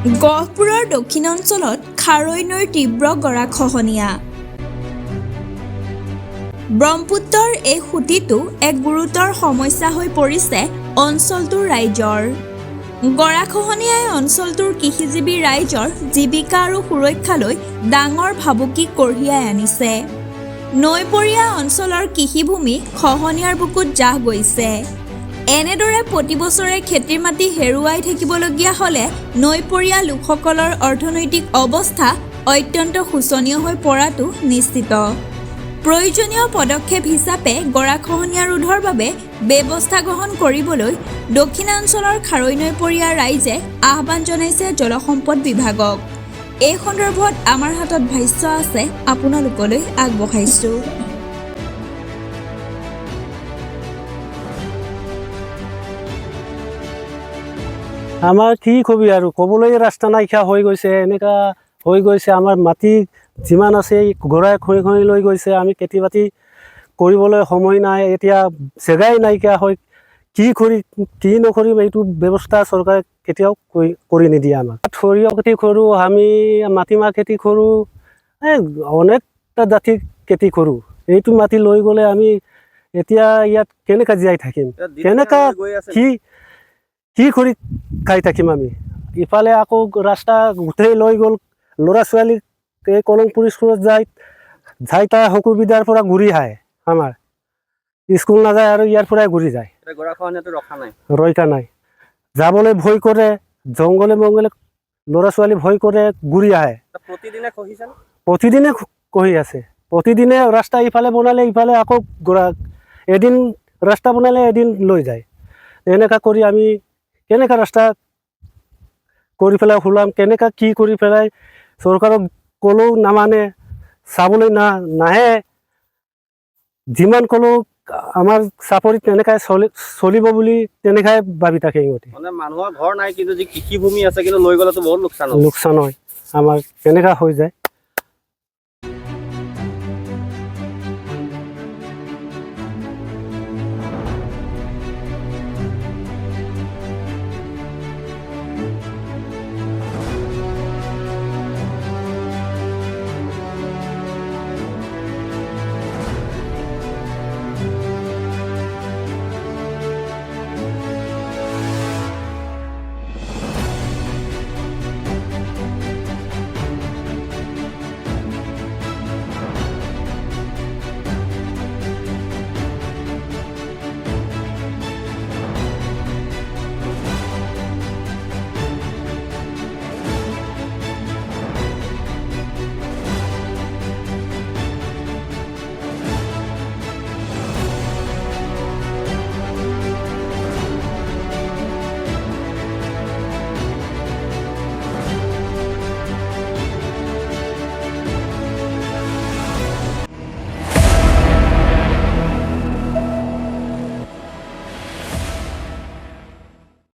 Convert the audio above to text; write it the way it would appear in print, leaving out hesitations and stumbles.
গহপুৰৰ দক্ষিণ অঞ্চলত খাৰৈ নৈৰ তীব্ৰ গৰাখহনীয়া। ব্ৰহ্মপুত্ৰৰ এই সুঁতিটো এক গুৰুতৰ সমস্যা হৈ পৰিছে অঞ্চলটোৰ ৰাইজৰ। গৰাখহনীয়াই অঞ্চলটোৰ কৃষিজীৱী ৰাইজৰ জীৱিকা আৰু সুৰক্ষালৈ ডাঙৰ ভাবুকি কঢ়িয়াই আনিছে। নৈপৰীয়া অঞ্চলৰ কৃষিভূমি খহনীয়াৰ বুকুত জাহ গৈছে। এনেদৰে প্ৰতি বছৰে খেতিৰ মাটি হেৰুৱাই থাকিবলগীয়া হ'লে নৈপৰীয়া লোকসকলৰ অৰ্থনৈতিক অৱস্থা অত্যন্ত শোচনীয় হৈ পৰাটো নিশ্চিত। প্ৰয়োজনীয় পদক্ষেপ হিচাপে গৰাখহনীয়া ৰোধৰ বাবে ব্যৱস্থা গ্ৰহণ কৰিবলৈ দক্ষিণাঞ্চলৰ খাৰৈ নৈপৰীয়া ৰাইজে আহ্বান জনাইছে জলসম্পদ বিভাগক। এই সন্দৰ্ভত আমাৰ হাতত ভাষ্য আছে, আপোনালোকলৈ আগবঢ়াইছোঁ। আমাৰ কি কবি আৰু ক'বলৈ ৰাস্তা নাইকিয়া হৈ গৈছে, এনেকুৱা হৈ গৈছে। আমাৰ মাটি যিমান আছে গৰাই খহি খহি লৈ গৈছে। আমি খেতি বাতি কৰিবলৈ সময় নাই, এতিয়া জেগাই নাইকিয়া হয়। কি নকৰিম, এইটো ব্যৱস্থা চৰকাৰে কেতিয়াও কৰি নিদিয়ে আমাক। সৰিয়হ খেতি কৰোঁ, আমি মাটিমাহ খেতি কৰোঁ, অনেকটা জাতিৰ খেতি কৰোঁ। এইটো মাটি লৈ গ'লে আমি এতিয়া ইয়াত কেনেকৈ জীয়াই থাকিম, কেনেকৈ কি কৰি খাই থাকিম আমি। ইফালে আকৌ ৰাস্তা গোটেই লৈ গ'ল। ল'ৰা ছোৱালী এই কলমপুৰ স্কুলত যায় তাৰ অসুবিধাৰ পৰা ঘূৰি আহে। আমাৰ স্কুল নাযায় আৰু ইয়াৰ পৰাই ঘূৰি যায়, ৰক্ষা নাই। যাবলৈ ভয় কৰে, জংঘলে মংগলে ল'ৰা ছোৱালী ভয় কৰে, ঘূৰি আহে। প্ৰতিদিনে খহি আছে। প্ৰতিদিনে ৰাস্তা ইফালে বনালে ইফালে আকৌ এদিন ৰাস্তা বনালে এদিন লৈ যায়। এনেকুৱা কৰি আমি কেনেকৈ ৰাস্তা কৰি পেলাই ওলাম, কেনেকৈ কি কৰি পেলাই চৰকাৰক ক'লেও নামানে, চাবলৈ নাহে। যিমান ক'লেও আমাৰ চাপৰিত তেনেকৈ চলিব বুলি তেনেকৈ ভাবি থাকে সিহঁতে। মানুহৰ ঘৰ নাই কিন্তু যি কৃষিভূমি আছে কিন্তু লৈ গ'লেতো বহুত লোকচান হয়। আমাৰ তেনেকুৱা হৈ যায়।